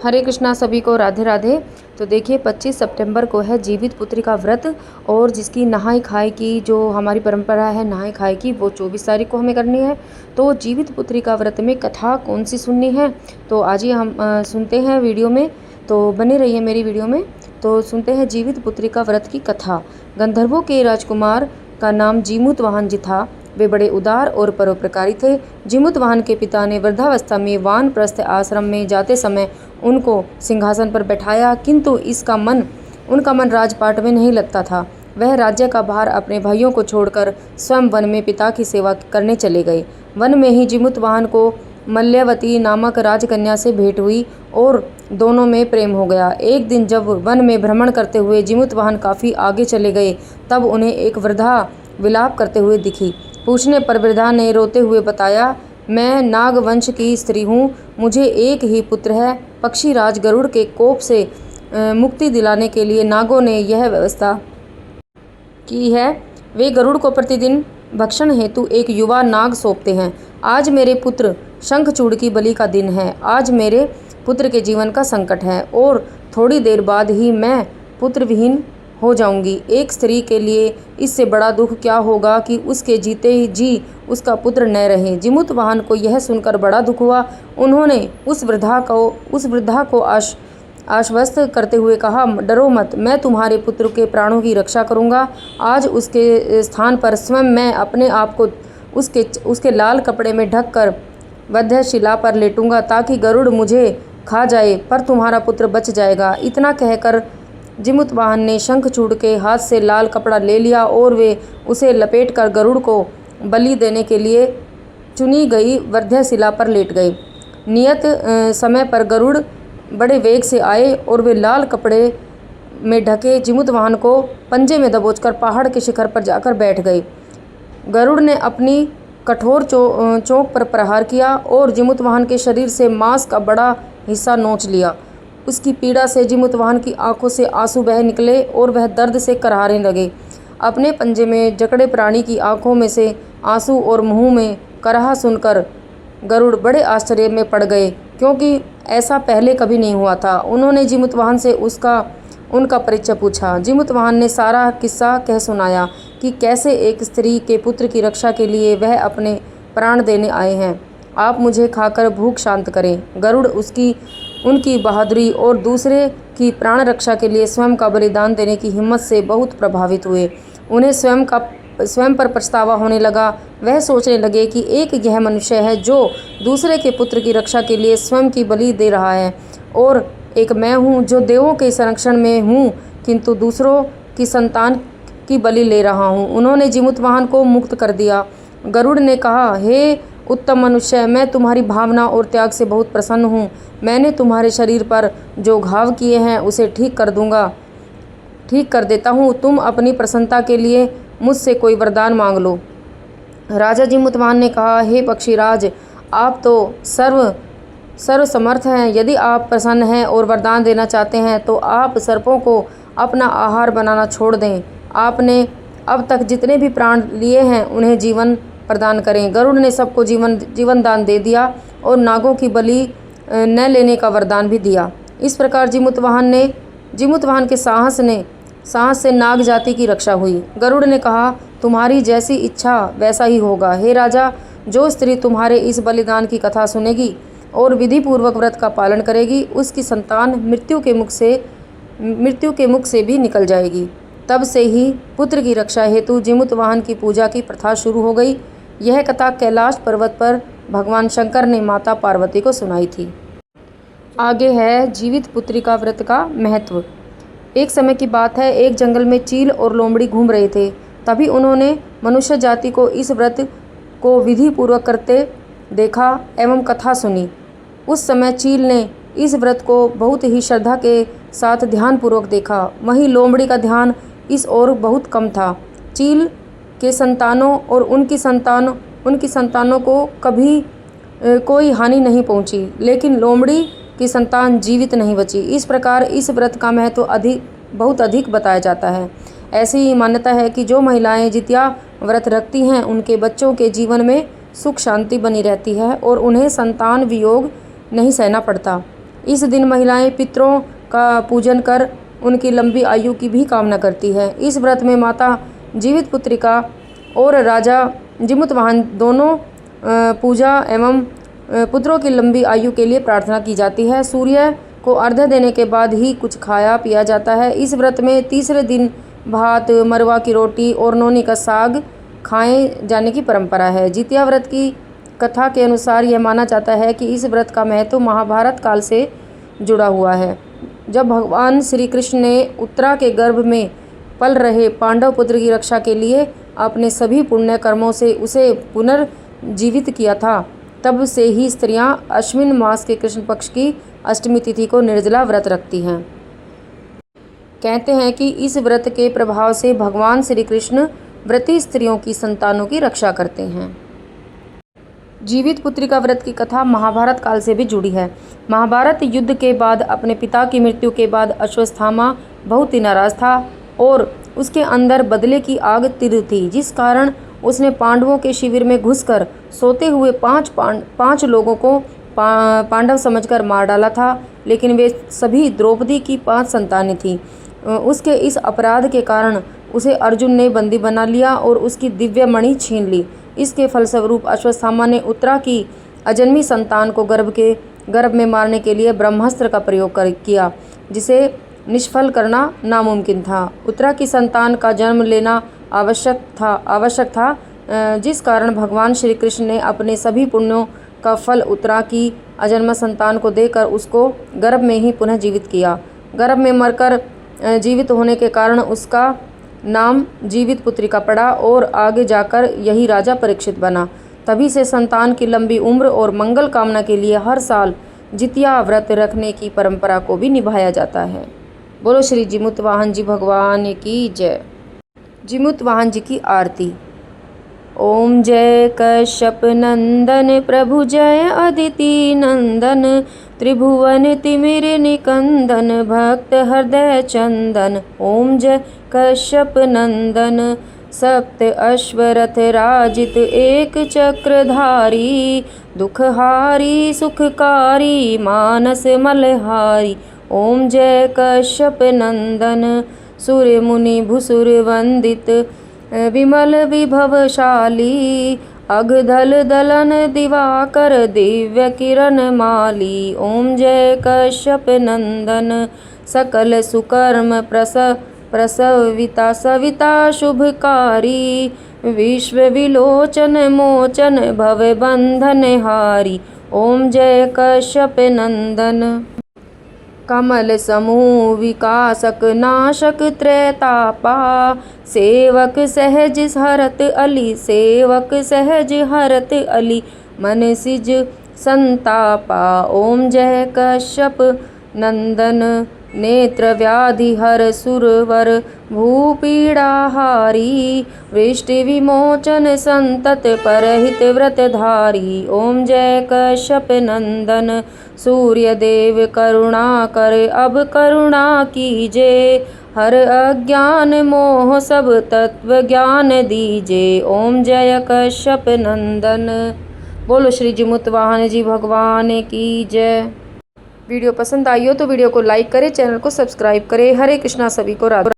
हरे कृष्णा, सभी को राधे राधे। तो देखिए 25 सितंबर को है जीवित पुत्री का व्रत, और जिसकी नहाई खाई की जो हमारी परंपरा है नहाई खाई की, वो 24 तारीख को हमें करनी है। तो जीवित पुत्री का व्रत में कथा कौन सी सुननी है, तो आज ही हम सुनते हैं वीडियो में। तो बने रहिए मेरी वीडियो में। तो सुनते हैं जीवित पुत्री का व्रत की कथा। गंधर्वों के राजकुमार का नाम जीमूतवाहन जी था। वे बड़े उदार और परोपकारी थे। जीमूतवाहन के पिता ने वृद्धावस्था में वानप्रस्थ आश्रम में जाते समय उनको सिंहासन पर बैठाया, किंतु उनका मन राजपाट में नहीं लगता था। वह राज्य का भार अपने भाइयों को छोड़कर स्वयं वन में पिता की सेवा करने चले गए। वन में ही जीमूतवाहन को मल्यवती नामक राजकन्या से भेंट हुई और दोनों में प्रेम हो गया। एक दिन जब वन में भ्रमण करते हुए जीमूतवाहन काफ़ी आगे चले गए, तब उन्हें एक वृद्धा विलाप करते हुए दिखी। पूछने पर वृद्धा ने रोते हुए बताया, मैं नागवंश की स्त्री हूँ, मुझे एक ही पुत्र है। पक्षीराज गरुड़ के कोप से मुक्ति दिलाने के लिए नागों ने यह व्यवस्था की है। वे गरुड़ को प्रतिदिन भक्षण हेतु एक युवा नाग सौंपते हैं। आज मेरे पुत्र शंखचूड़ की बलि का दिन है। आज मेरे पुत्र के जीवन का संकट है और थोड़ी देर बाद ही मैं पुत्र विहीन हो जाऊंगी। एक स्त्री के लिए इससे बड़ा दुख क्या होगा कि उसके जीते जी उसका पुत्र न रहे। जीमूतवाहन को यह सुनकर बड़ा दुख हुआ। उन्होंने उस वृद्धा को आश्वस्त करते हुए कहा, डरो मत, मैं तुम्हारे पुत्र के प्राणों की रक्षा करूंगा। आज उसके स्थान पर स्वयं मैं अपने आप को उसके लाल कपड़े में ढककर वध्यशिला पर लेटूंगा, ताकि गरुड़ मुझे खा जाए पर तुम्हारा पुत्र बच जाएगा। इतना कहकर जीमूतवाहन ने शंखचूड़ के हाथ से लाल कपड़ा ले लिया और वे उसे लपेटकर गरुड़ को बलि देने के लिए चुनी गई वध्यशिला पर लेट गए। नियत समय पर गरुड़ बड़े वेग से आए और वे लाल कपड़े में ढके जीमूतवाहन को पंजे में दबोचकर पहाड़ के शिखर पर जाकर बैठ गए। गरुड़ ने अपनी कठोर चोंच पर प्रहार किया और जीमूतवाहन के शरीर से मांस का बड़ा हिस्सा नोच लिया। उसकी पीड़ा से जीमूतवाहन की आंखों से आंसू बह निकले और वह दर्द से कराहने लगे। अपने पंजे में जकड़े प्राणी की आंखों में से आंसू और मुंह में कराह सुनकर गरुड़ बड़े आश्चर्य में पड़ गए, क्योंकि ऐसा पहले कभी नहीं हुआ था। उन्होंने जीमूतवाहन से उनका परिचय पूछा। जीमूतवाहन ने सारा किस्सा कह सुनाया कि कैसे एक स्त्री के पुत्र की रक्षा के लिए वह अपने प्राण देने आए हैं। आप मुझे खाकर भूख शांत करें। गरुड़ उनकी बहादुरी और दूसरे की प्राण रक्षा के लिए स्वयं का बलिदान देने की हिम्मत से बहुत प्रभावित हुए। उन्हें स्वयं पर पछतावा होने लगा। वह सोचने लगे कि एक यह मनुष्य है जो दूसरे के पुत्र की रक्षा के लिए स्वयं की बलि दे रहा है, और एक मैं हूँ जो देवों के संरक्षण में हूँ किंतु दूसरों की संतान की बलि ले रहा हूँ। उन्होंने जीमूतवाहन को मुक्त कर दिया। गरुड़ ने कहा, हे उत्तम मनुष्य, मैं तुम्हारी भावना और त्याग से बहुत प्रसन्न हूँ। मैंने तुम्हारे शरीर पर जो घाव किए हैं उसे ठीक कर देता हूँ। तुम अपनी प्रसन्नता के लिए मुझसे कोई वरदान मांग लो। राजा जीमूतवाहन ने कहा, हे पक्षीराज, आप तो सर्वसमर्थ हैं। यदि आप प्रसन्न हैं और वरदान देना चाहते हैं तो आप सर्पों को अपना आहार बनाना छोड़ दें। आपने अब तक जितने भी प्राण लिए हैं उन्हें जीवन प्रदान करें। गरुड़ ने सबको जीवन दान दे दिया और नागों की बलि न लेने का वरदान भी दिया। इस प्रकार जीमूतवाहन के साहस से नाग जाति की रक्षा हुई। गरुड़ ने कहा, तुम्हारी जैसी इच्छा वैसा ही होगा। हे राजा, जो स्त्री तुम्हारे इस बलिदान की कथा सुनेगी और विधि पूर्वक व्रत का पालन करेगी, उसकी संतान मृत्यु के मुख से भी निकल जाएगी। तब से ही पुत्र की रक्षा हेतु जीमूतवाहन की पूजा की प्रथा शुरू हो गई। यह कथा कैलाश पर्वत पर भगवान शंकर ने माता पार्वती को सुनाई थी। आगे है जीवित पुत्री का व्रत का महत्व। एक समय की बात है, एक जंगल में चील और लोमड़ी घूम रहे थे। तभी उन्होंने मनुष्य जाति को इस व्रत को विधि पूर्वक करते देखा एवं कथा सुनी। उस समय चील ने इस व्रत को बहुत ही श्रद्धा के साथ ध्यानपूर्वक देखा। वहीं लोमड़ी का ध्यान इस ओर बहुत कम था। चील के संतानों और उनकी संतानों को कभी कोई हानि नहीं पहुंची, लेकिन लोमड़ी की संतान जीवित नहीं बची। इस प्रकार इस व्रत का महत्व बहुत अधिक बताया जाता है। ऐसी ही मान्यता है कि जो महिलाएं जितिया व्रत रखती हैं उनके बच्चों के जीवन में सुख शांति बनी रहती है और उन्हें संतान वियोग नहीं सहना पड़ता। इस दिन महिलाएं पितरों का पूजन कर उनकी लंबी आयु की भी कामना करती है। इस व्रत में माता जीवितपुत्रिका और राजा जीमूतवाहन दोनों पूजा एवं पुत्रों की लंबी आयु के लिए प्रार्थना की जाती है। सूर्य को अर्घ्य देने के बाद ही कुछ खाया पिया जाता है। इस व्रत में तीसरे दिन भात, मरवा की रोटी और नौनी का साग खाए जाने की परंपरा है। जितिया व्रत की कथा के अनुसार यह माना जाता है कि इस व्रत का महत्व महाभारत काल से जुड़ा हुआ है, जब भगवान श्री कृष्ण ने उत्तरा के गर्भ में पल रहे पांडव पुत्र की रक्षा के लिए अपने सभी पुण्य कर्मों से उसे पुनर्जीवित किया था। तब से ही स्त्रियां अश्विन मास के कृष्ण पक्ष की अष्टमी तिथि को निर्जला व्रत रखती हैं। कहते हैं कि इस व्रत के प्रभाव से भगवान श्री कृष्ण व्रती स्त्रियों की संतानों की रक्षा करते हैं। जीवितपुत्रिका व्रत की कथा महाभारत काल से भी जुड़ी है। महाभारत युद्ध के बाद अपने पिता की मृत्यु के बाद अश्वत्थामा बहुत ही नाराज था और उसके अंदर बदले की आग तिर थी, जिस कारण उसने पांडवों के शिविर में घुसकर सोते हुए पांच लोगों को पांडव समझकर मार डाला था, लेकिन वे सभी द्रौपदी की 5 संतानें थीं। उसके इस अपराध के कारण उसे अर्जुन ने बंदी बना लिया और उसकी दिव्य मणि छीन ली। इसके फलस्वरूप अश्वत्थामा ने उत्तरा की अजन्मी संतान को गर्भ में मारने के लिए ब्रह्मास्त्र का प्रयोग किया, जिसे निष्फल करना नामुमकिन था। उत्तरा की संतान का जन्म लेना आवश्यक था, जिस कारण भगवान श्री कृष्ण ने अपने सभी पुण्यों का फल उत्तरा की अजन्मा संतान को देकर उसको गर्भ में ही पुनः जीवित किया। गर्भ में मरकर जीवित होने के कारण उसका नाम जीवितपुत्रिका पड़ा और आगे जाकर यही राजा परीक्षित बना। तभी से संतान की लंबी उम्र और मंगल कामना के लिए हर साल जितिया व्रत रखने की परंपरा को भी निभाया जाता है। बोलो श्री जीमूतवाहन जी भगवान की जय। जीमूतवाहन जी की आरती। ओम जय कश्यप नंदन प्रभु जय अदिति नंदन, त्रिभुवन तिमिर निकंदन भक्त हृदय चंदन। ओम जय कश्यप नंदन सप्त अश्वरथ राजित एक चक्रधारी, दुखहारी सुखकारी मानस मलहारी। ओम जय कश्यप नंदन सूर्य मुनि भुसुर वंदित, विमल विभवशाली अघधल दलन दिवाकर दिव्य किरण माली। ओम जय कश्यप नंदन सकल सुकर्म प्रसविता सविता शुभकारी, विश्व विलोचन मोचन भव बंधन हारी। ओम जय कश्यप नंदन कमल समूह विकासक नाशक त्रैतापा, सेवक सहज हरत अली सेवक सहज हरत अली मन सिज संतापा। ओम जय कश्यप नंदन नेत्र व्याधि हर सुरवर भूपीड़ाहारी, वृष्टि विमोचन संतत परहित व्रतधारी। ओम जय कश्यप नंदन सूर्य देव करुणा कर अब करुणा कीजे, हर अज्ञान मोह सब तत्व ज्ञान दीजे। ओम जय कश्यप नंदन। बोलो श्री जीमूतवाहन जी भगवान की जय। वीडियो पसंद आई हो तो वीडियो को लाइक करें, चैनल को सब्सक्राइब करें। हरे कृष्णा। सभी को राधे।